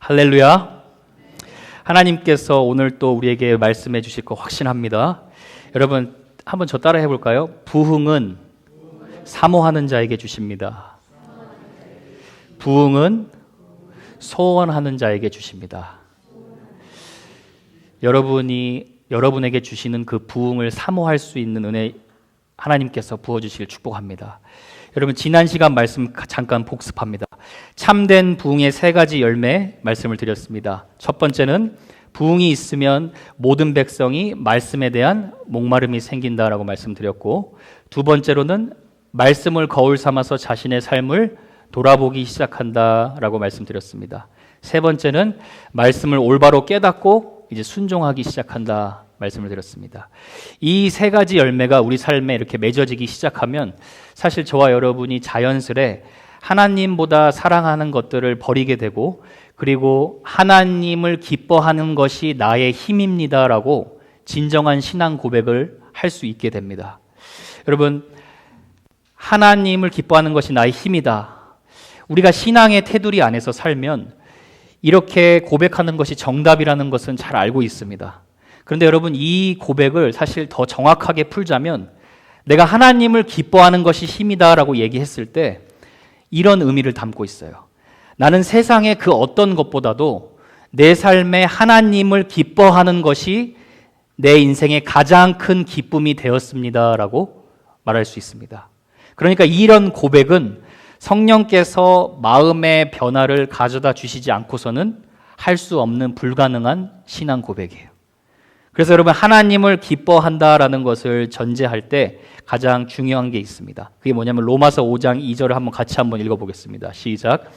할렐루야. 하나님께서 오늘 또 우리에게 말씀해 주실 거 확신합니다. 여러분 한번 저 따라 해볼까요? 부흥은 사모하는 자에게 주십니다. 부흥은 소원하는 자에게 주십니다. 여러분에게 주시는 그 부흥을 사모할 수 있는 은혜 하나님께서 부어주시길 축복합니다. 여러분 지난 시간 말씀 잠깐 복습합니다. 참된 부흥의 세 가지 열매 말씀을 드렸습니다. 첫 번째는 부흥이 있으면 모든 백성이 말씀에 대한 목마름이 생긴다라고 말씀드렸고, 두 번째로는 말씀을 거울 삼아서 자신의 삶을 돌아보기 시작한다라고 말씀드렸습니다. 세 번째는 말씀을 올바로 깨닫고 이제 순종하기 시작한다 말씀을 드렸습니다. 이 세 가지 열매가 우리 삶에 이렇게 맺어지기 시작하면 사실 저와 여러분이 자연스레 하나님보다 사랑하는 것들을 버리게 되고, 그리고 하나님을 기뻐하는 것이 나의 힘입니다라고 진정한 신앙 고백을 할 수 있게 됩니다. 여러분, 하나님을 기뻐하는 것이 나의 힘이다. 우리가 신앙의 테두리 안에서 살면 이렇게 고백하는 것이 정답이라는 것은 잘 알고 있습니다. 그런데 여러분, 이 고백을 사실 더 정확하게 풀자면 내가 하나님을 기뻐하는 것이 힘이다라고 얘기했을 때 이런 의미를 담고 있어요. 나는 세상의 그 어떤 것보다도 내 삶에 하나님을 기뻐하는 것이 내 인생의 가장 큰 기쁨이 되었습니다라고 말할 수 있습니다. 그러니까 이런 고백은 성령께서 마음의 변화를 가져다 주시지 않고서는 할 수 없는 불가능한 신앙 고백이에요. 그래서 여러분, 하나님을 기뻐한다라는 것을 전제할 때 가장 중요한 게 있습니다. 그게 뭐냐면 로마서 5장 2절을 한번 같이 한번 읽어보겠습니다. 시작.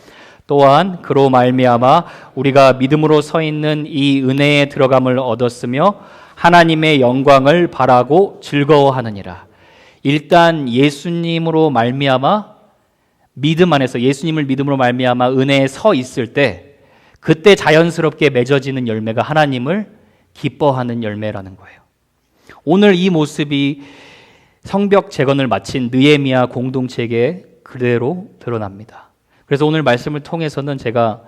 또한 그로 말미암아 우리가 믿음으로 서 있는 이 은혜에 들어감을 얻었으며 하나님의 영광을 바라고 즐거워하느니라. 일단 예수님으로 말미암아 믿음 안에서 예수님을 믿음으로 말미암아 은혜에 서 있을 때 그때 자연스럽게 맺어지는 열매가 하나님을 기뻐하는 열매라는 거예요. 오늘 이 모습이 성벽 재건을 마친 느헤미야 공동체에게 그대로 드러납니다. 그래서 오늘 말씀을 통해서는 제가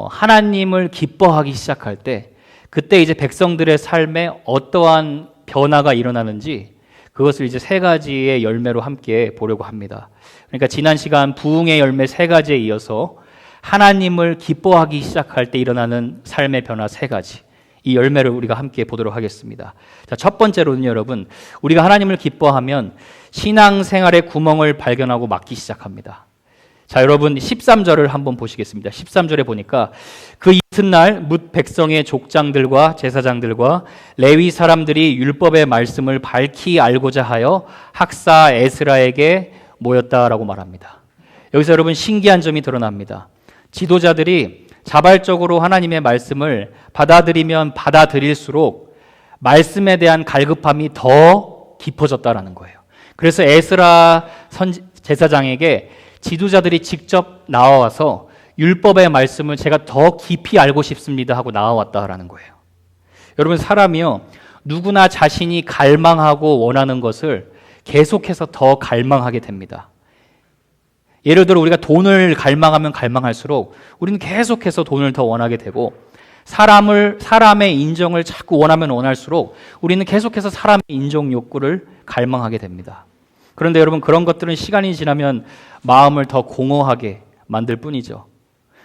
하나님을 기뻐하기 시작할 때 그때 이제 백성들의 삶에 어떠한 변화가 일어나는지 그것을 이제 세 가지의 열매로 함께 보려고 합니다. 그러니까 지난 시간 부흥의 열매 세 가지에 이어서 하나님을 기뻐하기 시작할 때 일어나는 삶의 변화 세 가지, 이 열매를 우리가 함께 보도록 하겠습니다. 자, 첫 번째로는 여러분, 우리가 하나님을 기뻐하면 신앙생활의 구멍을 발견하고 막기 시작합니다. 자, 여러분 13절을 한번 보시겠습니다. 13절에 보니까 그 이튿날 뭇 백성의 족장들과 제사장들과 레위 사람들이 율법의 말씀을 밝히 알고자 하여 학사 에스라에게 모였다라고 말합니다. 여기서 여러분 신기한 점이 드러납니다. 지도자들이 자발적으로 하나님의 말씀을 받아들이면 받아들일수록 말씀에 대한 갈급함이 더 깊어졌다라는 거예요. 그래서 에스라 제사장에게 지도자들이 직접 나와서 율법의 말씀을 제가 더 깊이 알고 싶습니다 하고 나와왔다라는 거예요. 여러분, 사람이요, 누구나 자신이 갈망하고 원하는 것을 계속해서 더 갈망하게 됩니다. 예를 들어 우리가 돈을 갈망하면 갈망할수록 우리는 계속해서 돈을 더 원하게 되고, 사람의 인정을 자꾸 원하면 원할수록 우리는 계속해서 사람의 인정 욕구를 갈망하게 됩니다. 그런데 여러분, 그런 것들은 시간이 지나면 마음을 더 공허하게 만들 뿐이죠.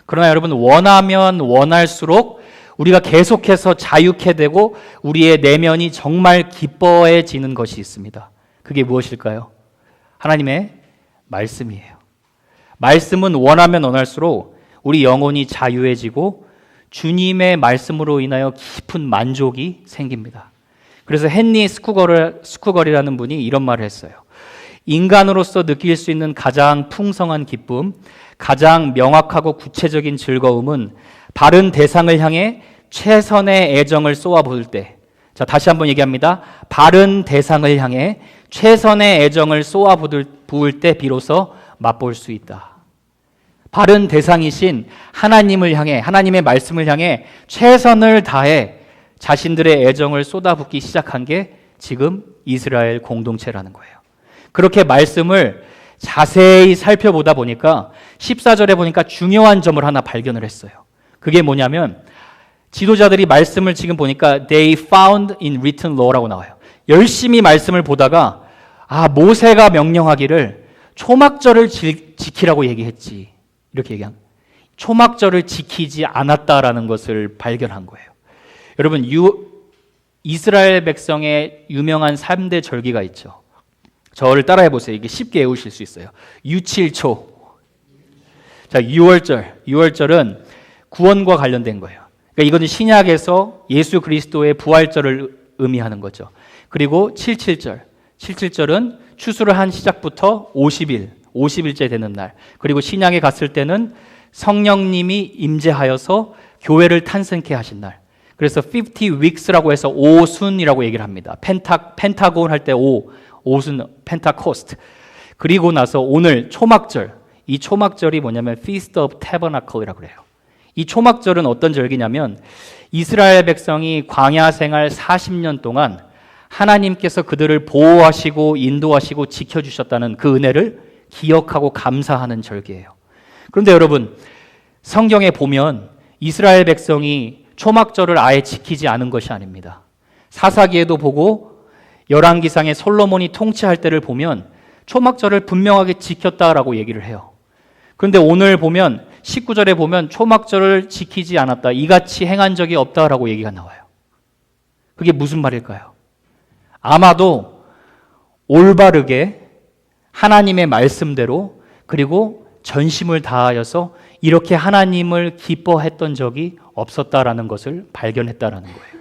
그러나 여러분, 원하면 원할수록 우리가 계속해서 자유케 되고 우리의 내면이 정말 기뻐해지는 것이 있습니다. 그게 무엇일까요? 하나님의 말씀이에요. 말씀은 원하면 원할수록 우리 영혼이 자유해지고 주님의 말씀으로 인하여 깊은 만족이 생깁니다. 그래서 헨리 스쿠걸이라는 분이 이런 말을 했어요. 인간으로서 느낄 수 있는 가장 풍성한 기쁨, 가장 명확하고 구체적인 즐거움은 바른 대상을 향해 최선의 애정을 쏟아부을 때, 자, 다시 한번 얘기합니다. 바른 대상을 향해 최선의 애정을 쏟아부을 때 비로소 맛볼 수 있다. 바른 대상이신 하나님을 향해, 하나님의 말씀을 향해 최선을 다해 자신들의 애정을 쏟아붓기 시작한 게 지금 이스라엘 공동체라는 거예요. 그렇게 말씀을 자세히 살펴보다 보니까 14절에 보니까 중요한 점을 하나 발견을 했어요. 그게 뭐냐면 지도자들이 말씀을 지금 보니까 they found in written law라고 나와요. 열심히 말씀을 보다가 모세가 명령하기를 초막절을 지키라고 얘기했지. 이렇게 얘기한 초막절을 지키지 않았다라는 것을 발견한 거예요. 여러분, 이스라엘 백성의 유명한 3대 절기가 있죠. 저를 따라해 보세요. 이게 쉽게 외우실 수 있어요. 유칠초. 자, 6월절은 구원과 관련된 거예요. 그러니까 이거는 신약에서 예수 그리스도의 부활절을 의미하는 거죠. 그리고 77절은 추수를 한 시작부터 50일째 되는 날. 그리고 신약에 갔을 때는 성령님이 임재하여서 교회를 탄생케 하신 날. 그래서 50 weeks라고 해서 오순이라고 얘기를 합니다. 펜타곤 할 때 오순, 펜타코스트. 그리고 나서 오늘 초막절. 이 초막절이 뭐냐면 Feast of Tabernacle이라고 그래요. 이 초막절은 어떤 절기냐면 이스라엘 백성이 광야 생활 40년 동안 하나님께서 그들을 보호하시고 인도하시고 지켜주셨다는 그 은혜를 기억하고 감사하는 절기예요. 그런데 여러분, 성경에 보면 이스라엘 백성이 초막절을 아예 지키지 않은 것이 아닙니다. 사사기에도 보고 열왕기상에 솔로몬이 통치할 때를 보면 초막절을 분명하게 지켰다라고 얘기를 해요. 그런데 오늘 보면 19절에 보면 초막절을 지키지 않았다, 이같이 행한 적이 없다라고 얘기가 나와요. 그게 무슨 말일까요? 아마도 올바르게 하나님의 말씀대로 그리고 전심을 다하여서 이렇게 하나님을 기뻐했던 적이 없었다라는 것을 발견했다라는 거예요.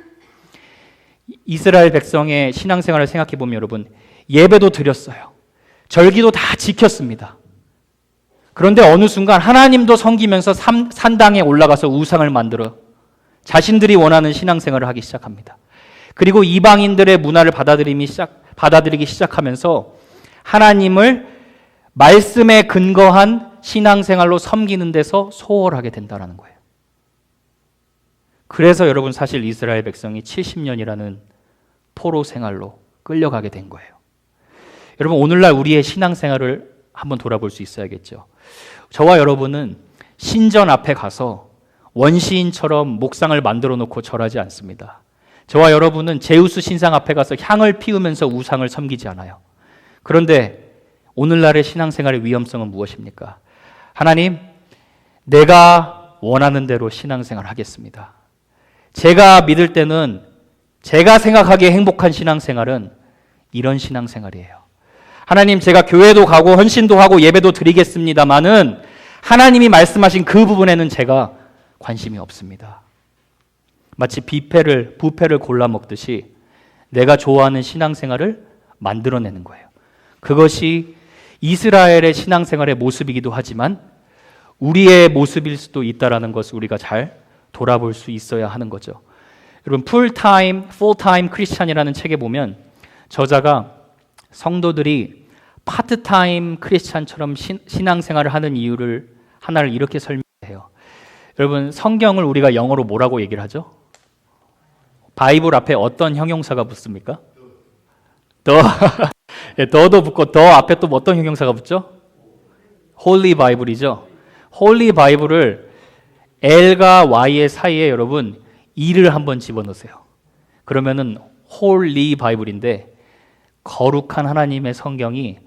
이스라엘 백성의 신앙생활을 생각해 보면 여러분, 예배도 드렸어요. 절기도 다 지켰습니다. 그런데 어느 순간 하나님도 섬기면서 산당에 올라가서 우상을 만들어 자신들이 원하는 신앙생활을 하기 시작합니다. 그리고 이방인들의 문화를 받아들이기 시작하면서 하나님을 말씀에 근거한 신앙생활로 섬기는 데서 소홀하게 된다는 거예요. 그래서 여러분, 사실 이스라엘 백성이 70년이라는 포로 생활로 끌려가게 된 거예요. 여러분, 오늘날 우리의 신앙생활을 한번 돌아볼 수 있어야겠죠. 저와 여러분은 신전 앞에 가서 원시인처럼 목상을 만들어 놓고 절하지 않습니다. 저와 여러분은 제우스 신상 앞에 가서 향을 피우면서 우상을 섬기지 않아요. 그런데 오늘날의 신앙생활의 위험성은 무엇입니까? 하나님, 내가 원하는 대로 신앙생활을 하겠습니다. 제가 믿을 때는 제가 생각하기에 행복한 신앙생활은 이런 신앙생활이에요. 하나님, 제가 교회도 가고 헌신도 하고 예배도 드리겠습니다마는 하나님이 말씀하신 그 부분에는 제가 관심이 없습니다. 마치 부패를 골라 먹듯이 내가 좋아하는 신앙생활을 만들어내는 거예요. 그것이 이스라엘의 신앙생활의 모습이기도 하지만 우리의 모습일 수도 있다는 것을 우리가 잘 돌아볼 수 있어야 하는 거죠. 여러분, Full-time Christian이라는 책에 보면 저자가 성도들이 파트타임 크리스찬처럼 신앙생활을 하는 이유를 하나를 이렇게 설명해요. 여러분, 성경을 우리가 영어로 뭐라고 얘기를 하죠? 바이블 앞에 어떤 형용사가 붙습니까? 더도 붙고 더 앞에 또 어떤 형용사가 붙죠? 홀리 바이블이죠. 홀리 바이블을 L과 Y의 사이에 여러분 E를 한번 집어넣으세요. 그러면은 홀리 바이블인데 거룩한 하나님의 성경이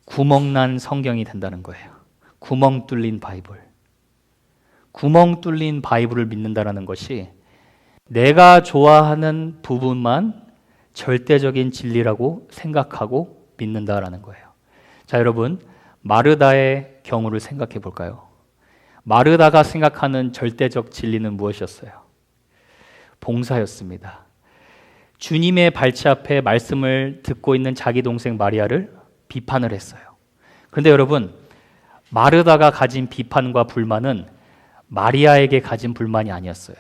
구멍난 성경이 된다는 거예요. 구멍 뚫린 바이블. 구멍 뚫린 바이블을 믿는다는 것이 내가 좋아하는 부분만 절대적인 진리라고 생각하고 믿는다라는 거예요. 자, 여러분, 마르다의 경우를 생각해 볼까요? 마르다가 생각하는 절대적 진리는 무엇이었어요? 봉사였습니다. 주님의 발치 앞에 말씀을 듣고 있는 자기 동생 마리아를 비판을 했어요. 그런데 여러분, 마르다가 가진 비판과 불만은 마리아에게 가진 불만이 아니었어요.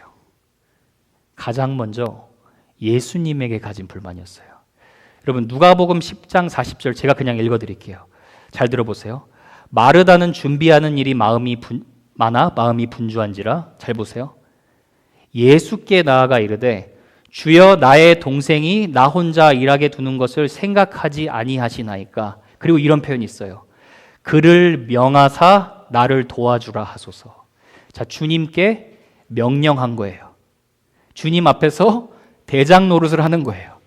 가장 먼저 예수님에게 가진 불만이었어요. 여러분, 누가복음 10장 40절 제가 그냥 읽어드릴게요. 잘 들어보세요. 마르다는 준비하는 일이 마음이 분주한지라, 잘 보세요. 예수께 나아가 이르되 주여, 나의 동생이 나 혼자 일하게 두는 것을 생각하지 아니하시나이까. 그리고 이런 표현이 있어요. 그를 명하사 나를 도와주라 하소서. 자, 주님께 명령한 거예요. 주님 앞에서 대장 노릇을 하는 거예요.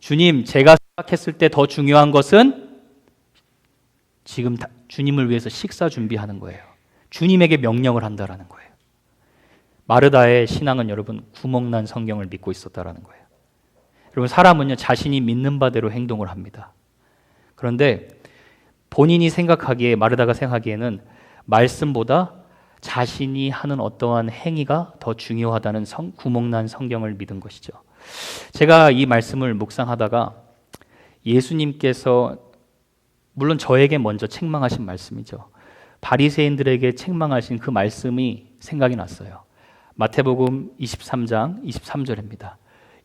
주님, 제가 생각했을 때 더 중요한 것은 지금 주님을 위해서 식사 준비하는 거예요. 주님에게 명령을 한다라는 거예요. 마르다의 신앙은 여러분 구멍난 성경을 믿고 있었다라는 거예요. 여러분 사람은요 자신이 믿는 바대로 행동을 합니다. 그런데 본인이 생각하기에 마르다가 생각하기에는 말씀보다 자신이 하는 어떠한 행위가 더 중요하다는 구멍난 성경을 믿은 것이죠. 제가 이 말씀을 묵상하다가 예수님께서 물론 저에게 먼저 책망하신 말씀이죠. 바리새인들에게 책망하신 그 말씀이 생각이 났어요. 마태복음 23장 23절입니다.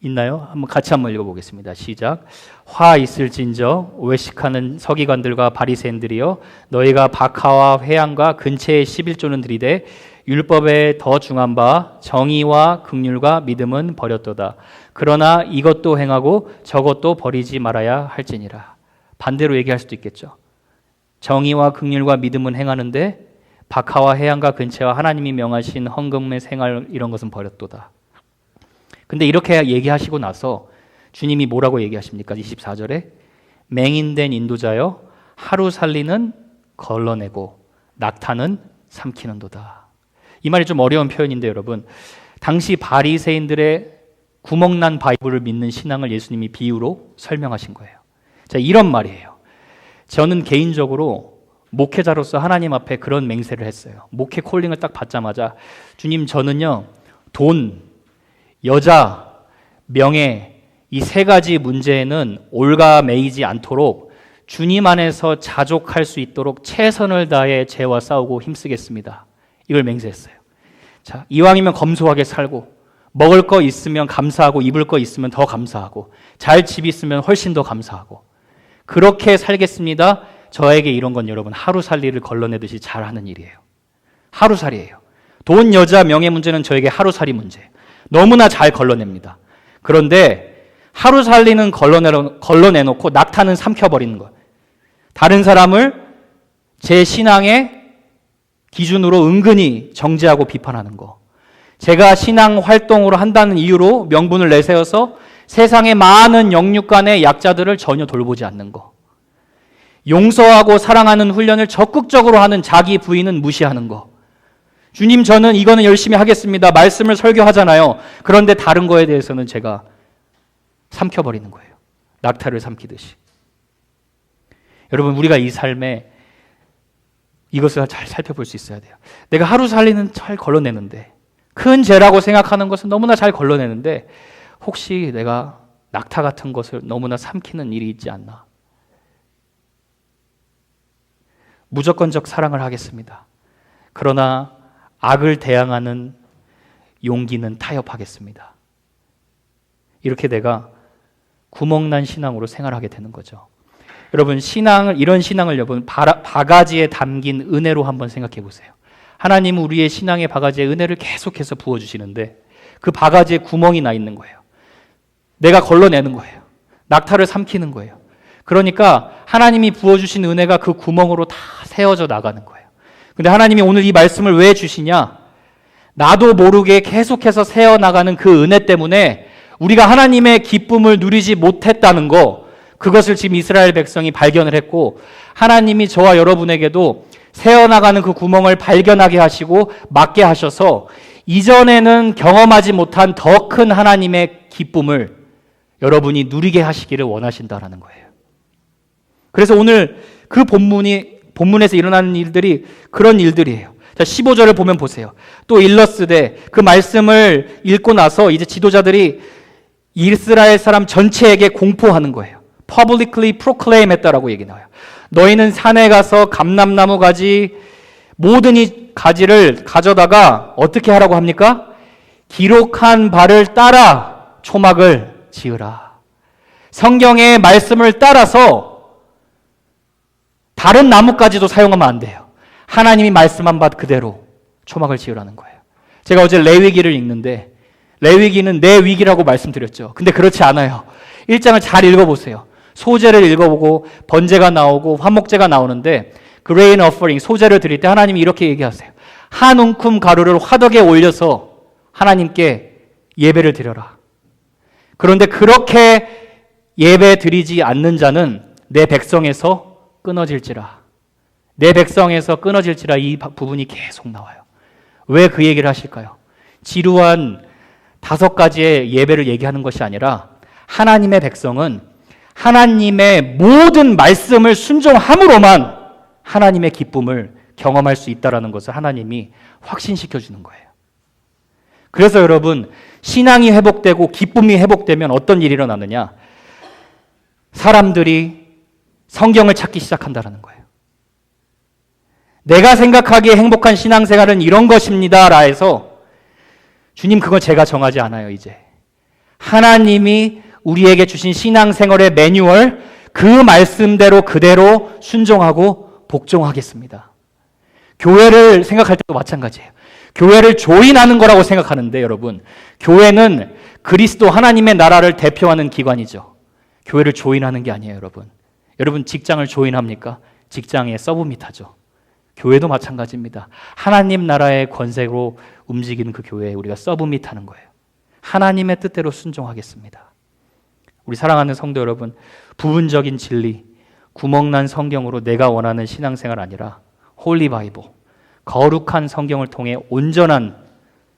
있나요? 같이 한번 읽어보겠습니다. 시작. 화 있을진저 외식하는 서기관들과 바리새인들이여 너희가 박하와 회양과 근처의 11조는 들이되 율법에 더 중한 바 정의와 긍휼과 믿음은 버렸도다. 그러나 이것도 행하고 저것도 버리지 말아야 할지니라. 반대로 얘기할 수도 있겠죠. 정의와 긍휼과 믿음은 행하는데 박하와 해양과 근처와 하나님이 명하신 헌금의 생활 이런 것은 버렸도다. 근데 이렇게 얘기하시고 나서 주님이 뭐라고 얘기하십니까? 24절에 맹인된 인도자여 하루 살리는 걸러내고 낙타는 삼키는도다. 이 말이 좀 어려운 표현인데 여러분 당시 바리새인들의 구멍난 바이블을 믿는 신앙을 예수님이 비유로 설명하신 거예요. 자, 이런 말이에요. 저는 개인적으로 목회자로서 하나님 앞에 그런 맹세를 했어요. 목회 콜링을 딱 받자마자 주님 저는요 돈, 여자, 명예 이 세 가지 문제에는 올가매이지 않도록 주님 안에서 자족할 수 있도록 최선을 다해 죄와 싸우고 힘쓰겠습니다. 이걸 맹세했어요. 자, 이왕이면 검소하게 살고 먹을 거 있으면 감사하고 입을 거 있으면 더 감사하고 잘 집 있으면 훨씬 더 감사하고 그렇게 살겠습니다. 저에게 이런 건 여러분 하루살이를 걸러내듯이 잘하는 일이에요. 하루살이에요. 돈, 여자, 명예 문제는 저에게 하루살이 문제. 너무나 잘 걸러냅니다. 그런데 하루살이는 걸러내놓고 낙타는 삼켜버리는 거예요. 다른 사람을 제 신앙의 기준으로 은근히 정죄하고 비판하는 거. 제가 신앙 활동으로 한다는 이유로 명분을 내세워서 세상의 많은 영육간의 약자들을 전혀 돌보지 않는 거. 용서하고 사랑하는 훈련을 적극적으로 하는 자기 부인은 무시하는 거. 주님 저는 이거는 열심히 하겠습니다. 말씀을 설교하잖아요. 그런데 다른 거에 대해서는 제가 삼켜버리는 거예요. 낙타를 삼키듯이. 여러분 우리가 이 삶에 이것을 잘 살펴볼 수 있어야 돼요. 내가 하루 살리는 잘 걸러내는데 큰 죄라고 생각하는 것은 너무나 잘 걸러내는데 혹시 내가 낙타 같은 것을 너무나 삼키는 일이 있지 않나? 무조건적 사랑을 하겠습니다. 그러나 악을 대항하는 용기는 타협하겠습니다. 이렇게 내가 구멍난 신앙으로 생활하게 되는 거죠. 여러분 이런 신앙을 여러분 바가지에 담긴 은혜로 한번 생각해 보세요. 하나님은 우리의 신앙의 바가지에 은혜를 계속해서 부어주시는데 그 바가지에 구멍이 나 있는 거예요. 내가 걸러내는 거예요. 낙타를 삼키는 거예요. 그러니까 하나님이 부어주신 은혜가 그 구멍으로 다 세워져 나가는 거예요. 근데 하나님이 오늘 이 말씀을 왜 주시냐? 나도 모르게 계속해서 새어나가는 그 은혜 때문에 우리가 하나님의 기쁨을 누리지 못했다는 거, 그것을 지금 이스라엘 백성이 발견을 했고 하나님이 저와 여러분에게도 새어나가는 그 구멍을 발견하게 하시고 막게 하셔서 이전에는 경험하지 못한 더 큰 하나님의 기쁨을 여러분이 누리게 하시기를 원하신다라는 거예요. 그래서 오늘 그 본문에서 일어나는 일들이 그런 일들이에요. 자, 15절을 보면 보세요. 또 일러스되 그 말씀을 읽고 나서 이제 지도자들이 이스라엘 사람 전체에게 공포하는 거예요. publicly proclaim 했다라고 얘기 나와요. 너희는 산에 가서 감람나무 가지 모든 이 가지를 가져다가 어떻게 하라고 합니까? 기록한 바를 따라 초막을 지으라. 성경의 말씀을 따라서 다른 나뭇가지도 사용하면 안 돼요. 하나님이 말씀한 바 그대로 초막을 지으라는 거예요. 제가 어제 레위기를 읽는데 레위기는 내 위기라고 말씀드렸죠. 근데 그렇지 않아요. 1장을 잘 읽어보세요. 소제를 읽어보고 번제가 나오고 화목제가 나오는데 grain offering, 소제를 드릴 때 하나님이 이렇게 얘기하세요. 한 움큼 가루를 화덕에 올려서 하나님께 예배를 드려라. 그런데 그렇게 예배 드리지 않는 자는 내 백성에서 끊어질지라. 내 백성에서 끊어질지라, 이 부분이 계속 나와요. 왜 그 얘기를 하실까요? 지루한 5가지의 예배를 얘기하는 것이 아니라 하나님의 백성은 하나님의 모든 말씀을 순종함으로만 하나님의 기쁨을 경험할 수 있다는 것을 하나님이 확신시켜 주는 거예요. 그래서 여러분, 신앙이 회복되고 기쁨이 회복되면 어떤 일이 일어나느냐? 사람들이 성경을 찾기 시작한다는 거예요. 내가 생각하기에 행복한 신앙생활은 이런 것입니다 라 해서 주님, 그건 제가 정하지 않아요. 이제 하나님이 우리에게 주신 신앙생활의 매뉴얼, 그 말씀대로 그대로 순종하고 복종하겠습니다. 교회를 생각할 때도 마찬가지예요. 교회를 조인하는 거라고 생각하는데 여러분, 교회는 그리스도 하나님의 나라를 대표하는 기관이죠. 교회를 조인하는 게 아니에요. 여러분 직장을 조인합니까? 직장에 서브밋하죠. 교회도 마찬가지입니다. 하나님 나라의 권세로 움직이는 그 교회에 우리가 서브밋하는 거예요. 하나님의 뜻대로 순종하겠습니다. 우리 사랑하는 성도 여러분, 부분적인 진리, 구멍난 성경으로 내가 원하는 신앙생활 아니라 홀리 바이블, 거룩한 성경을 통해 온전한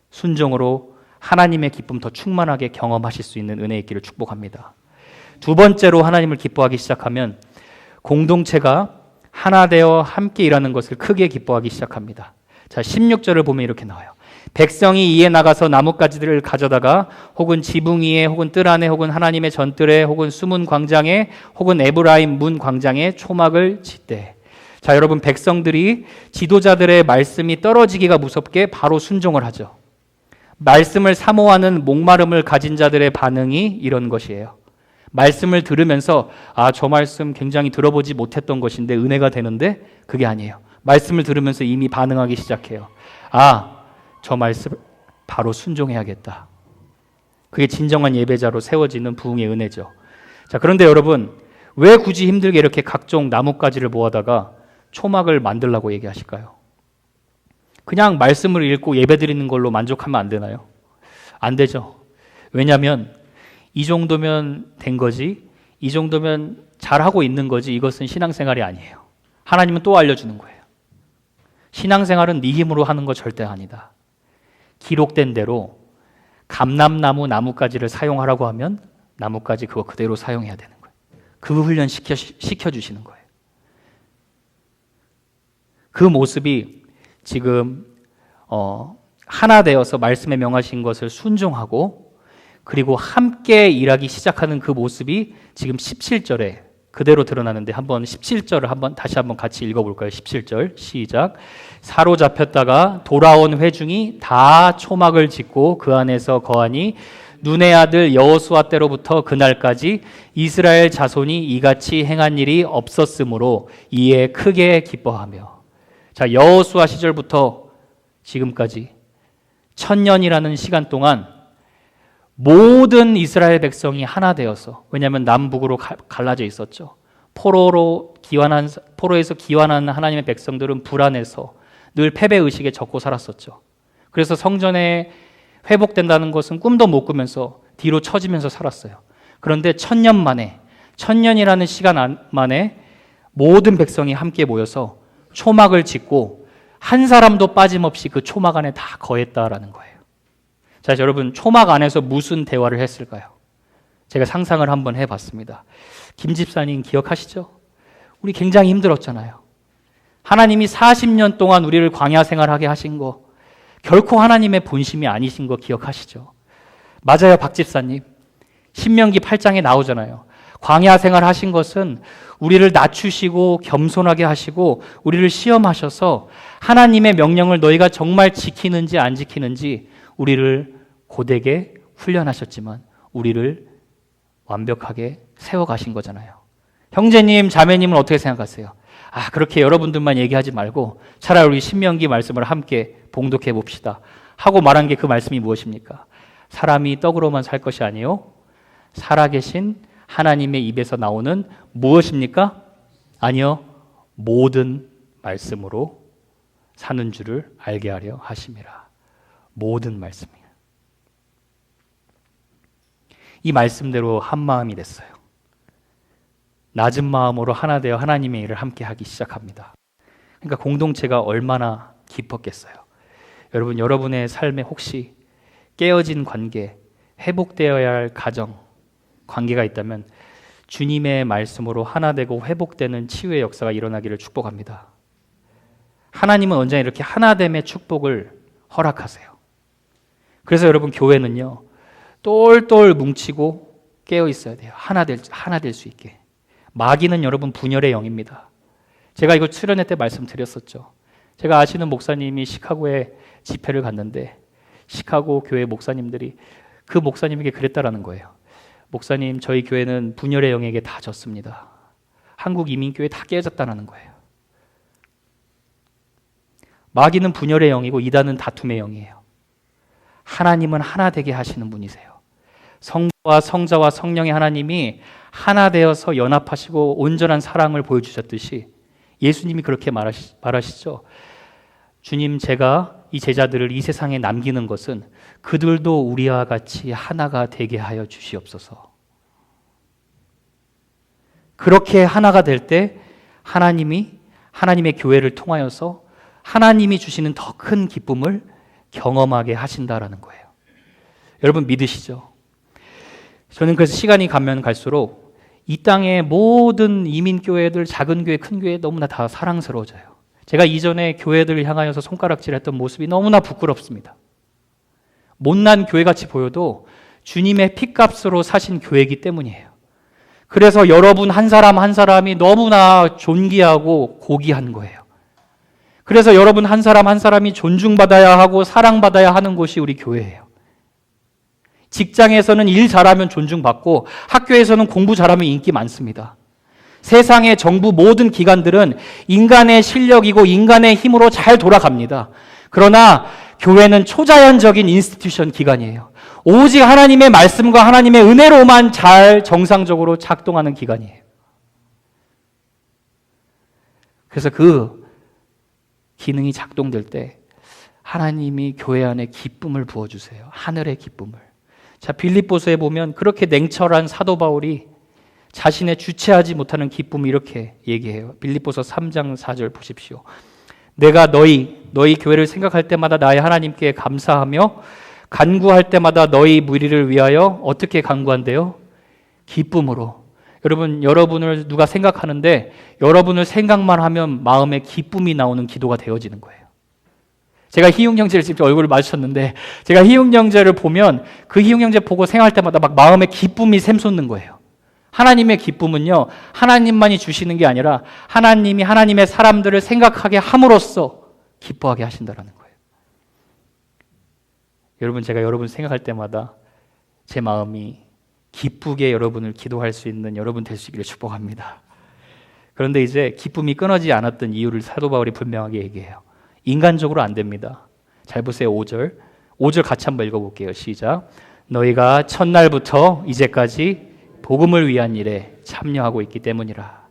순종으로 하나님의 기쁨 더 충만하게 경험하실 수 있는 은혜 있기를 축복합니다. 두 번째로 하나님을 기뻐하기 시작하면 공동체가 하나 되어 함께 일하는 것을 크게 기뻐하기 시작합니다. 자, 16절을 보면 이렇게 나와요. 백성이 이에 나가서 나뭇가지들을 가져다가 혹은 지붕 위에 혹은 뜰 안에 혹은 하나님의 전뜰에 혹은 수문 광장에 혹은 에브라임 문 광장에 초막을 짓되. 자, 여러분, 백성들이 지도자들의 말씀이 떨어지기가 무섭게 바로 순종을 하죠. 말씀을 사모하는 목마름을 가진 자들의 반응이 이런 것이에요. 말씀을 들으면서 저 말씀 굉장히 들어보지 못했던 것인데 은혜가 되는데, 그게 아니에요. 말씀을 들으면서 이미 반응하기 시작해요. 저 말씀 바로 순종해야겠다. 그게 진정한 예배자로 세워지는 부흥의 은혜죠. 자, 그런데 여러분, 왜 굳이 힘들게 이렇게 각종 나뭇가지를 모아다가 초막을 만들라고 얘기하실까요? 그냥 말씀을 읽고 예배드리는 걸로 만족하면 안 되나요? 안 되죠. 왜냐하면 이 정도면 된 거지, 이 정도면 잘하고 있는 거지, 이것은 신앙생활이 아니에요. 하나님은 또 알려주는 거예요. 신앙생활은 네 힘으로 하는 거 절대 아니다. 기록된 대로 감람나무 나뭇가지를 사용하라고 하면 나뭇가지 그거 그대로 사용해야 되는 거예요. 그 훈련 시켜주시는 거예요. 그 모습이 지금 하나 되어서 말씀에 명하신 것을 순종하고 그리고 함께 일하기 시작하는 그 모습이 지금 17절에 그대로 드러나는데, 한번 17절을 다시 한번 같이 읽어볼까요? 17절 시작. 사로잡혔다가 돌아온 회중이 다 초막을 짓고 그 안에서 거하니 눈의 아들 여호수아 때로부터 그날까지 이스라엘 자손이 이같이 행한 일이 없었으므로 이에 크게 기뻐하며. 자, 여호수아 시절부터 지금까지 1000년이라는 시간 동안 모든 이스라엘 백성이 하나 되어서, 왜냐하면 남북으로 갈라져 있었죠. 포로에서 기환한 하나님의 백성들은 불안해서 늘 패배의식에 젖고 살았었죠. 그래서 성전에 회복된다는 것은 꿈도 못 꾸면서 뒤로 처지면서 살았어요. 그런데 1000년 만에, 1000년이라는 시간 만에 모든 백성이 함께 모여서 초막을 짓고 한 사람도 빠짐없이 그 초막 안에 다 거했다라는 거예요. 자, 여러분, 초막 안에서 무슨 대화를 했을까요? 제가 상상을 한번 해봤습니다. 김 집사님 기억하시죠? 우리 굉장히 힘들었잖아요. 하나님이 40년 동안 우리를 광야 생활하게 하신 거 결코 하나님의 본심이 아니신 거 기억하시죠? 맞아요, 박 집사님. 신명기 8장에 나오잖아요. 광야 생활 하신 것은 우리를 낮추시고 겸손하게 하시고 우리를 시험하셔서 하나님의 명령을 너희가 정말 지키는지 안 지키는지 우리를 고되게 훈련하셨지만 우리를 완벽하게 세워가신 거잖아요. 형제님, 자매님은 어떻게 생각하세요? 그렇게 여러분들만 얘기하지 말고 차라리 우리 신명기 말씀을 함께 봉독해 봅시다 하고 말한 게 그 말씀이 무엇입니까? 사람이 떡으로만 살 것이 아니요 살아계신 하나님의 입에서 나오는 무엇입니까? 아니요, 모든 말씀으로 사는 줄을 알게 하려 하심이라. 모든 말씀이에요. 이 말씀대로 한 마음이 됐어요. 낮은 마음으로 하나 되어 하나님의 일을 함께 하기 시작합니다. 그러니까 공동체가 얼마나 깊었겠어요. 여러분, 여러분의 삶에 혹시 깨어진 관계, 회복되어야 할 가정, 관계가 있다면 주님의 말씀으로 하나 되고 회복되는 치유의 역사가 일어나기를 축복합니다. 하나님은 언제나 이렇게 하나됨의 축복을 허락하세요. 그래서 여러분, 교회는요, 똘똘 뭉치고 깨어 있어야 돼요. 하나 될 수 있게. 마귀는 여러분 분열의 영입니다. 제가 이거 수련회 때 말씀드렸었죠. 제가 아시는 목사님이 시카고에 집회를 갔는데 시카고 교회 목사님들이 그 목사님에게 그랬다라는 거예요. 목사님, 저희 교회는 분열의 영에게 다 졌습니다. 한국 이민교회 다 깨졌다는 거예요. 마귀는 분열의 영이고 이단은 다툼의 영이에요. 하나님은 하나 되게 하시는 분이세요. 성부와 성자와 성령의 하나님이 하나 되어서 연합하시고 온전한 사랑을 보여주셨듯이 예수님이 그렇게 말하시죠. 주님, 제가 이 제자들을 이 세상에 남기는 것은 그들도 우리와 같이 하나가 되게 하여 주시옵소서. 그렇게 하나가 될 때 하나님이 하나님의 교회를 통하여서 하나님이 주시는 더 큰 기쁨을 경험하게 하신다라는 거예요. 여러분 믿으시죠? 저는 그래서 시간이 가면 갈수록 이 땅의 모든 이민교회들, 작은 교회, 큰 교회 너무나 다 사랑스러워져요. 제가 이전에 교회들을 향하여서 손가락질했던 모습이 너무나 부끄럽습니다. 못난 교회같이 보여도 주님의 핏값으로 사신 교회이기 때문이에요. 그래서 여러분 한 사람 한 사람이 너무나 존귀하고 고귀한 거예요. 그래서 여러분 한 사람 한 사람이 존중받아야 하고 사랑받아야 하는 곳이 우리 교회예요. 직장에서는 일 잘하면 존중받고 학교에서는 공부 잘하면 인기 많습니다. 세상의 정부 모든 기관들은 인간의 실력이고 인간의 힘으로 잘 돌아갑니다. 그러나 교회는 초자연적인 인스티튜션 기관이에요. 오직 하나님의 말씀과 하나님의 은혜로만 잘 정상적으로 작동하는 기관이에요. 그래서 그 기능이 작동될 때 하나님이 교회 안에 기쁨을 부어주세요. 하늘의 기쁨을. 자, 빌립보서에 보면 그렇게 냉철한 사도 바울이 자신의 주체하지 못하는 기쁨을 이렇게 얘기해요. 빌립보서 3장 4절 보십시오. 내가 너희 교회를 생각할 때마다 나의 하나님께 감사하며 간구할 때마다 너희 무리를 위하여 어떻게 간구한대요? 기쁨으로. 여러분을 누가 생각하는데 여러분을 생각만 하면 마음에 기쁨이 나오는 기도가 되어지는 거예요. 제가 희웅 형제를 직접 얼굴을 마주쳤는데 제가 희웅 형제를 보면 그 희웅 형제 보고 생각할 때마다 막 마음에 기쁨이 샘솟는 거예요. 하나님의 기쁨은요, 하나님만이 주시는 게 아니라 하나님이 하나님의 사람들을 생각하게 함으로써 기뻐하게 하신다는 거예요. 여러분, 제가 여러분 생각할 때마다 제 마음이 기쁘게 여러분을 기도할 수 있는 여러분 될 수 있기를 축복합니다. 그런데 이제 기쁨이 끊어지지 않았던 이유를 사도 바울이 분명하게 얘기해요. 인간적으로 안 됩니다. 잘 보세요. 5절. 5절 같이 한번 읽어볼게요. 시작. 너희가 첫날부터 이제까지 복음을 위한 일에 참여하고 있기 때문이라.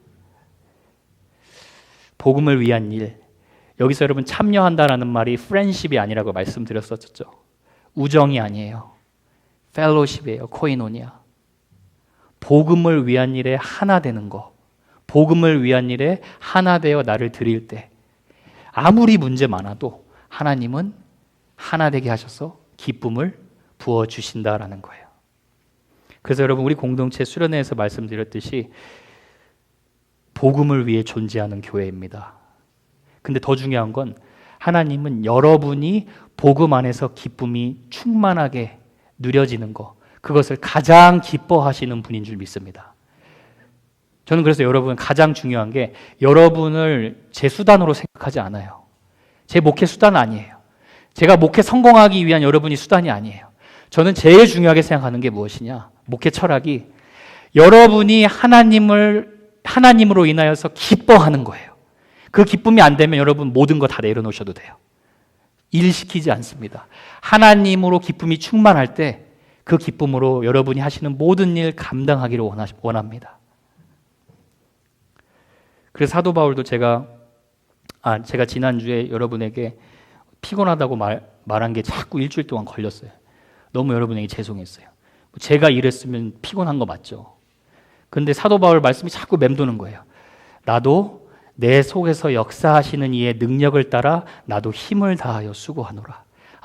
복음을 위한 일. 여기서 여러분 참여한다라는 말이 프렌십이 아니라고 말씀드렸었죠. 우정이 아니에요. 펠로십이에요. 코이노니아. 복음을 위한 일에 하나 되는 거. 복음을 위한 일에 하나 되어 나를 드릴 때 아무리 문제 많아도 하나님은 하나 되게 하셔서 기쁨을 부어주신다라는 거예요. 그래서 여러분 우리 공동체 수련회에서 말씀드렸듯이 복음을 위해 존재하는 교회입니다. 근데 더 중요한 건 하나님은 여러분이 복음 안에서 기쁨이 충만하게 누려지는 거, 그것을 가장 기뻐하시는 분인 줄 믿습니다. 저는 그래서 여러분 가장 중요한 게 여러분을 제 수단으로 생각하지 않아요. 제 목회 수단은 아니에요. 제가 목회 성공하기 위한 여러분이 수단이 아니에요. 저는 제일 중요하게 생각하는 게 무엇이냐? 목회 철학이 여러분이 하나님으로 인하여서 기뻐하는 거예요. 그 기쁨이 안 되면 여러분 모든 거 다 내려놓으셔도 돼요. 일 시키지 않습니다. 하나님으로 기쁨이 충만할 때 그 기쁨으로 여러분이 하시는 모든 일 감당하기를 원합니다. 그래서 사도 바울도 제가 지난주에 여러분에게 피곤하다고 말한 게 자꾸 일주일 동안 걸렸어요. 너무 여러분에게 죄송했어요. 제가 이랬으면 피곤한 거 맞죠? 근데 사도 바울 말씀이 자꾸 맴도는 거예요. 나도 내 속에서 역사하시는 이의 능력을 따라 나도 힘을 다하여 수고하노라.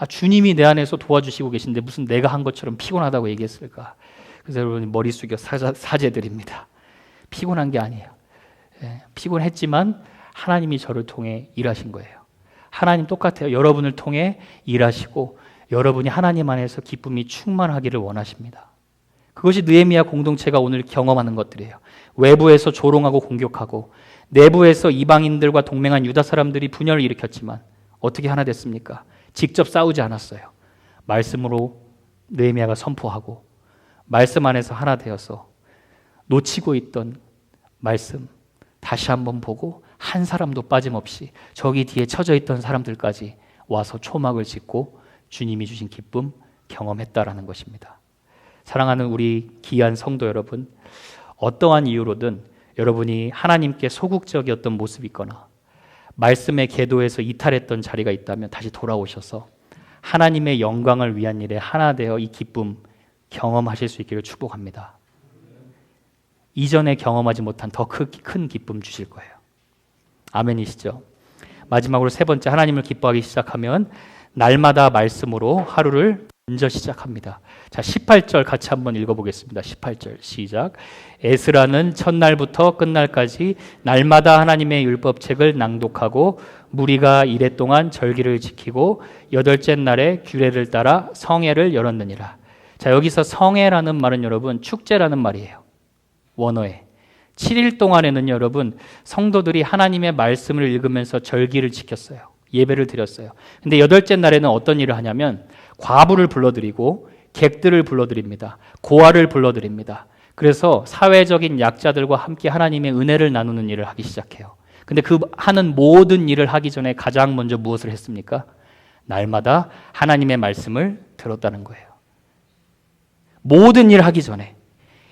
주님이 내 안에서 도와주시고 계신데 무슨 내가 한 것처럼 피곤하다고 얘기했을까? 그래서 여러분 머리 숙여 사죄드립니다. 피곤한 게 아니에요. 피곤했지만 하나님이 저를 통해 일하신 거예요. 하나님 똑같아요. 여러분을 통해 일하시고 여러분이 하나님 안에서 기쁨이 충만하기를 원하십니다. 그것이 느헤미야 공동체가 오늘 경험하는 것들이에요. 외부에서 조롱하고 공격하고 내부에서 이방인들과 동맹한 유다 사람들이 분열을 일으켰지만 어떻게 하나 됐습니까? 직접 싸우지 않았어요. 말씀으로 느헤미야가 선포하고 말씀 안에서 하나 되어서 놓치고 있던 말씀 다시 한번 보고 한 사람도 빠짐없이 저기 뒤에 처져 있던 사람들까지 와서 초막을 짓고 주님이 주신 기쁨 경험했다라는 것입니다. 사랑하는 우리 귀한 성도 여러분, 어떠한 이유로든 여러분이 하나님께 소극적이었던 모습이 있거나 말씀의 궤도에서 이탈했던 자리가 있다면 다시 돌아오셔서 하나님의 영광을 위한 일에 하나 되어 이 기쁨 경험하실 수 있기를 축복합니다. 이전에 경험하지 못한 더 큰 기쁨 주실 거예요. 아멘이시죠? 마지막으로 세 번째, 하나님을 기뻐하기 시작하면 날마다 말씀으로 하루를 먼저 시작합니다. 자, 18절 같이 한번 읽어보겠습니다. 18절 시작. 에스라는 첫날부터 끝날까지 날마다 하나님의 율법책을 낭독하고 무리가 이랫동안 절기를 지키고 여덟째 날에 규례를 따라 성회를 열었느니라. 자, 여기서 성회라는 말은 여러분 축제라는 말이에요. 원어에 7일 동안에는 여러분 성도들이 하나님의 말씀을 읽으면서 절기를 지켰어요. 예배를 드렸어요. 근데 여덟째 날에는 어떤 일을 하냐면 과부를 불러드리고 객들을 불러드립니다. 고아를 불러드립니다. 그래서 사회적인 약자들과 함께 하나님의 은혜를 나누는 일을 하기 시작해요. 근데 그 하는 모든 일을 하기 전에 가장 먼저 무엇을 했습니까? 날마다 하나님의 말씀을 들었다는 거예요. 모든 일 하기 전에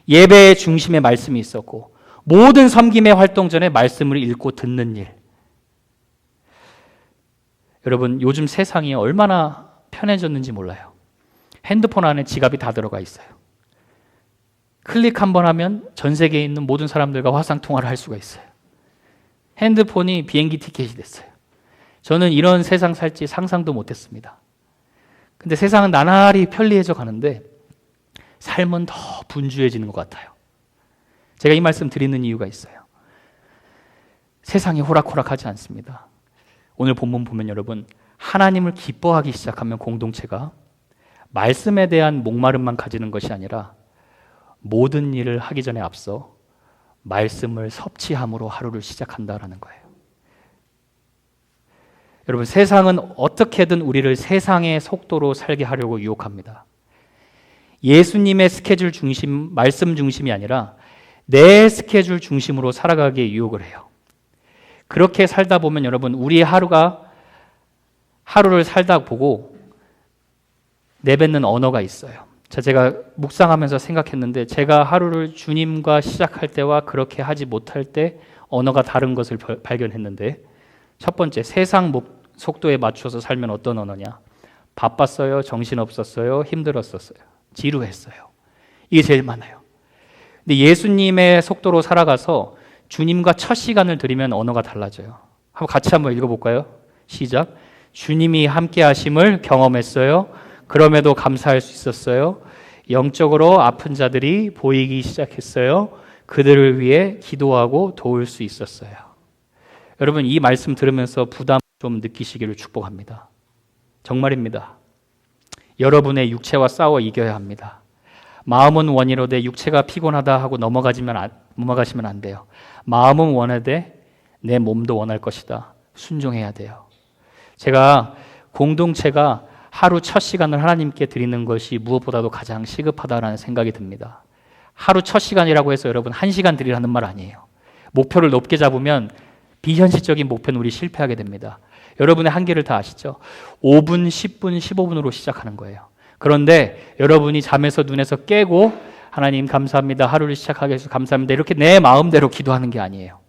예배의 중심에 말씀이 있었고 모든 섬김의 활동 전에 말씀을 읽고 듣는 일. 여러분, 요즘 세상이 얼마나 편해졌는지 몰라요. 핸드폰 안에 지갑이 다 들어가 있어요. 클릭 한번 하면 전 세계에 있는 모든 사람들과 화상통화를 할 수가 있어요. 핸드폰이 비행기 티켓이 됐어요. 저는 이런 세상 살지 상상도 못했습니다. 근데 세상은 나날이 편리해져 가는데 삶은 더 분주해지는 것 같아요. 제가 이 말씀 드리는 이유가 있어요. 세상이 호락호락하지 않습니다. 오늘 본문 보면 여러분, 하나님을 기뻐하기 시작하면 공동체가 말씀에 대한 목마름만 가지는 것이 아니라 모든 일을 하기 전에 앞서 말씀을 섭취함으로 하루를 시작한다라는 거예요. 여러분, 세상은 어떻게든 우리를 세상의 속도로 살게 하려고 유혹합니다. 예수님의 스케줄 중심, 말씀 중심이 아니라 내 스케줄 중심으로 살아가기에 유혹을 해요. 그렇게 살다 보면 여러분, 우리의 하루를 살다 보고 내뱉는 언어가 있어요. 제가 묵상하면서 생각했는데 제가 하루를 주님과 시작할 때와 그렇게 하지 못할 때 언어가 다른 것을 발견했는데, 첫 번째, 세상 속도에 맞춰서 살면 어떤 언어냐? 바빴어요, 정신없었어요, 힘들었었어요, 지루했어요. 이게 제일 많아요. 근데 예수님의 속도로 살아가서 주님과 첫 시간을 드리면 언어가 달라져요. 같이 한번 읽어볼까요? 시작. 주님이 함께 하심을 경험했어요. 그럼에도 감사할 수 있었어요. 영적으로 아픈 자들이 보이기 시작했어요. 그들을 위해 기도하고 도울 수 있었어요. 여러분, 이 말씀 들으면서 부담 좀 느끼시기를 축복합니다. 정말입니다. 여러분의 육체와 싸워 이겨야 합니다. 마음은 원이로되 육체가 피곤하다 하고 넘어가시면 안 돼요. 마음은 원하되 내 몸도 원할 것이다. 순종해야 돼요. 제가 공동체가 하루 첫 시간을 하나님께 드리는 것이 무엇보다도 가장 시급하다라는 생각이 듭니다. 하루 첫 시간이라고 해서 여러분 1시간 드리라는 말 아니에요. 목표를 높게 잡으면 비현실적인 목표는 우리 실패하게 됩니다. 여러분의 한계를 다 아시죠? 5분, 10분, 15분으로 시작하는 거예요. 그런데 여러분이 잠에서 눈에서 깨고 하나님 감사합니다, 하루를 시작하게 해서 감사합니다, 이렇게 내 마음대로 기도하는 게 아니에요.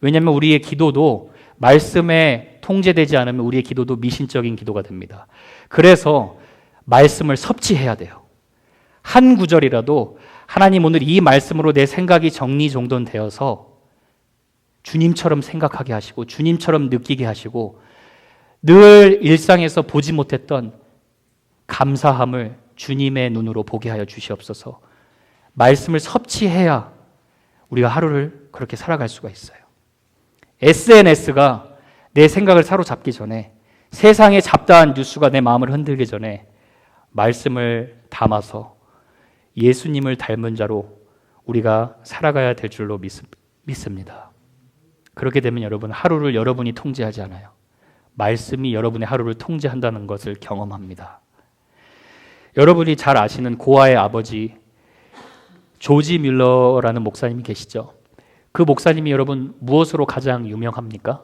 왜냐하면 우리의 기도도 말씀에 통제되지 않으면 우리의 기도도 미신적인 기도가 됩니다. 그래서 말씀을 섭취해야 돼요. 한 구절이라도 하나님 오늘 이 말씀으로 내 생각이 정리정돈되어서 주님처럼 생각하게 하시고 주님처럼 느끼게 하시고 늘 일상에서 보지 못했던 감사함을 주님의 눈으로 보게 하여 주시옵소서. 말씀을 섭취해야 우리가 하루를 그렇게 살아갈 수가 있어요. SNS가 내 생각을 사로잡기 전에, 세상의 잡다한 뉴스가 내 마음을 흔들기 전에 말씀을 담아서 예수님을 닮은 자로 우리가 살아가야 될 줄로 믿습니다. 그렇게 되면 여러분, 하루를 여러분이 통제하지 않아요. 말씀이 여러분의 하루를 통제한다는 것을 경험합니다. 여러분이 잘 아시는 고아의 아버지 조지 뮬러라는 목사님이 계시죠. 그 목사님이 여러분 무엇으로 가장 유명합니까?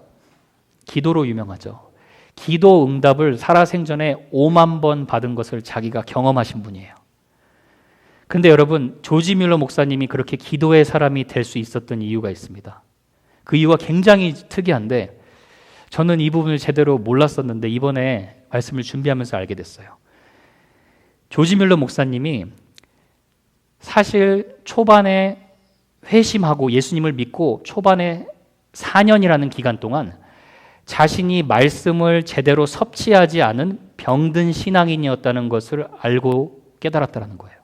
기도로 유명하죠. 기도 응답을 살아생전에 5만 번 받은 것을 자기가 경험하신 분이에요. 근데 여러분, 조지 뮬러 목사님이 그렇게 기도의 사람이 될 수 있었던 이유가 있습니다. 그 이유가 굉장히 특이한데 저는 이 부분을 제대로 몰랐었는데 이번에 말씀을 준비하면서 알게 됐어요. 조지 뮬러 목사님이 사실 초반에 회심하고 예수님을 믿고 초반에 4년이라는 기간 동안 자신이 말씀을 제대로 섭취하지 않은 병든 신앙인이었다는 것을 알고 깨달았다는 거예요.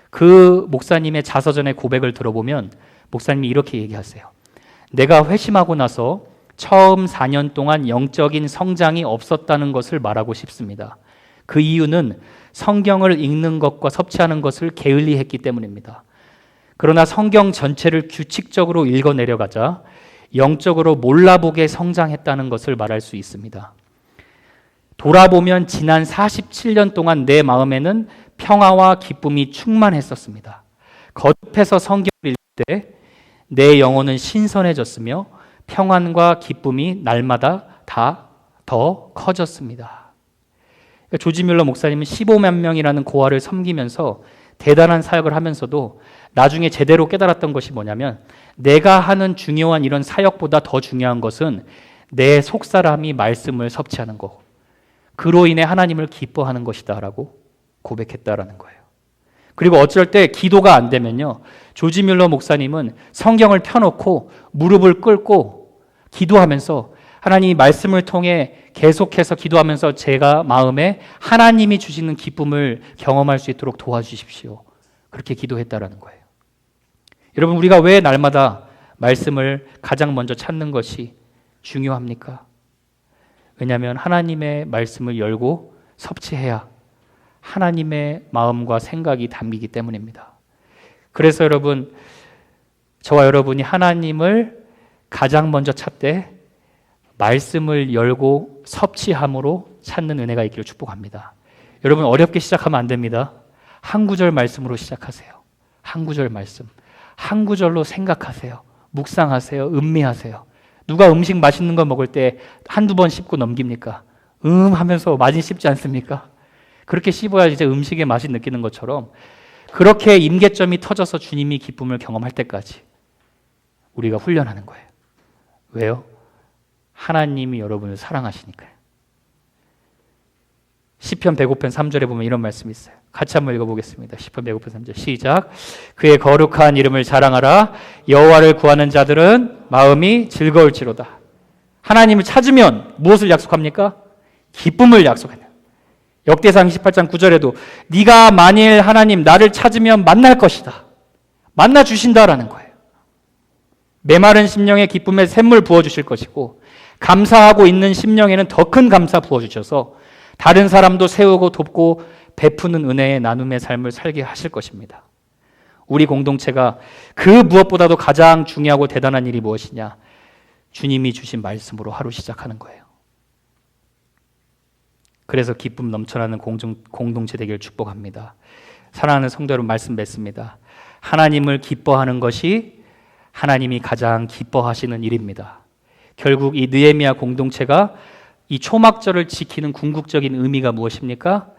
그 목사님의 자서전의 고백을 들어보면 목사님이 이렇게 얘기하세요. 내가 회심하고 나서 처음 4년 동안 영적인 성장이 없었다는 것을 말하고 싶습니다. 그 이유는 성경을 읽는 것과 섭취하는 것을 게을리했기 때문입니다. 그러나 성경 전체를 규칙적으로 읽어내려가자 영적으로 몰라보게 성장했다는 것을 말할 수 있습니다. 돌아보면 지난 47년 동안 내 마음에는 평화와 기쁨이 충만했었습니다. 거듭해서 성경을 읽을 때 내 영혼은 신선해졌으며 평안과 기쁨이 날마다 다 더 커졌습니다. 조지 뮬러 목사님은 15만 명이라는 고아를 섬기면서 대단한 사역을 하면서도 나중에 제대로 깨달았던 것이 뭐냐면 내가 하는 중요한 이런 사역보다 더 중요한 것은 내 속사람이 말씀을 섭취하는 것, 그로 인해 하나님을 기뻐하는 것이다 라고 고백했다라는 거예요. 그리고 어쩔 때 기도가 안 되면요, 조지 뮬러 목사님은 성경을 펴놓고 무릎을 꿇고 기도하면서 하나님 말씀을 통해 계속해서 기도하면서 제가 마음에 하나님이 주시는 기쁨을 경험할 수 있도록 도와주십시오. 그렇게 기도했다라는 거예요. 여러분, 우리가 왜 날마다 말씀을 가장 먼저 찾는 것이 중요합니까? 왜냐하면 하나님의 말씀을 열고 섭취해야 하나님의 마음과 생각이 담기기 때문입니다. 그래서 여러분, 저와 여러분이 하나님을 가장 먼저 찾되 말씀을 열고 섭취함으로 찾는 은혜가 있기를 축복합니다. 여러분, 어렵게 시작하면 안 됩니다. 한 구절 말씀으로 시작하세요. 한 구절 말씀. 한 구절로 생각하세요. 묵상하세요. 음미하세요. 누가 음식 맛있는 거 먹을 때 한두 번 씹고 넘깁니까? 하면서 많이 씹지 않습니까? 그렇게 씹어야 이제 음식의 맛이 느끼는 것처럼 그렇게 임계점이 터져서 주님이 기쁨을 경험할 때까지 우리가 훈련하는 거예요. 왜요? 하나님이 여러분을 사랑하시니까요. 시편 105편 3절에 보면 이런 말씀이 있어요. 같이 한번 읽어보겠습니다. 시편 105편 3절 시작. 그의 거룩한 이름을 자랑하라. 여호와를 구하는 자들은 마음이 즐거울지로다. 하나님을 찾으면 무엇을 약속합니까? 기쁨을 약속해요. 역대상 28장 9절에도 네가 만일 하나님 나를 찾으면 만날 것이다. 만나 주신다라는 거예요. 메마른 심령에 기쁨의 샘물 부어주실 것이고 감사하고 있는 심령에는 더 큰 감사 부어주셔서 다른 사람도 세우고 돕고 베푸는 은혜의 나눔의 삶을 살게 하실 것입니다. 우리 공동체가 그 무엇보다도 가장 중요하고 대단한 일이 무엇이냐? 주님이 주신 말씀으로 하루 시작하는 거예요. 그래서 기쁨 넘쳐나는 공동체 되기를 축복합니다. 사랑하는 성도 여러분, 말씀 맺습니다. 하나님을 기뻐하는 것이 하나님이 가장 기뻐하시는 일입니다. 결국 이 느헤미야 공동체가 이 초막절을 지키는 궁극적인 의미가 무엇입니까?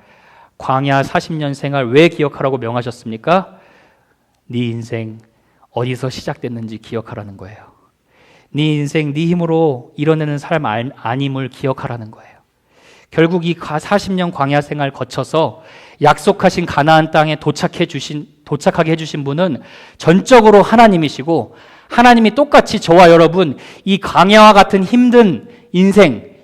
광야 40년 생활 왜 기억하라고 명하셨습니까? 네 인생 어디서 시작됐는지 기억하라는 거예요. 네 인생 네 힘으로 이뤄내는 삶 아님을 기억하라는 거예요. 결국 이 40년 광야 생활 거쳐서 약속하신 가나안 땅에 도착하게 해주신 분은 전적으로 하나님이시고, 하나님이 똑같이 저와 여러분 이 광야와 같은 힘든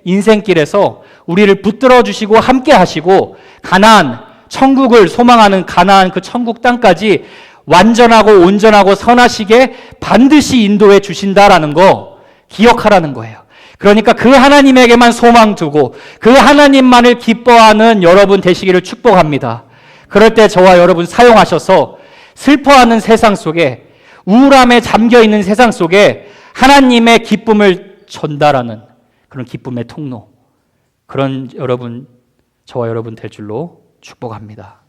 인생길에서 우리를 붙들어 주시고 함께 하시고, 가나안, 천국을 소망하는 가나안 그 천국 땅까지 완전하고 온전하고 선하시게 반드시 인도해 주신다라는 거 기억하라는 거예요. 그러니까 그 하나님에게만 소망 두고 그 하나님만을 기뻐하는 여러분 되시기를 축복합니다. 그럴 때 저와 여러분 사용하셔서 슬퍼하는 세상 속에, 우울함에 잠겨있는 세상 속에 하나님의 기쁨을 전달하는 그런 기쁨의 통로, 그런 저와 여러분 될 줄로 축복합니다.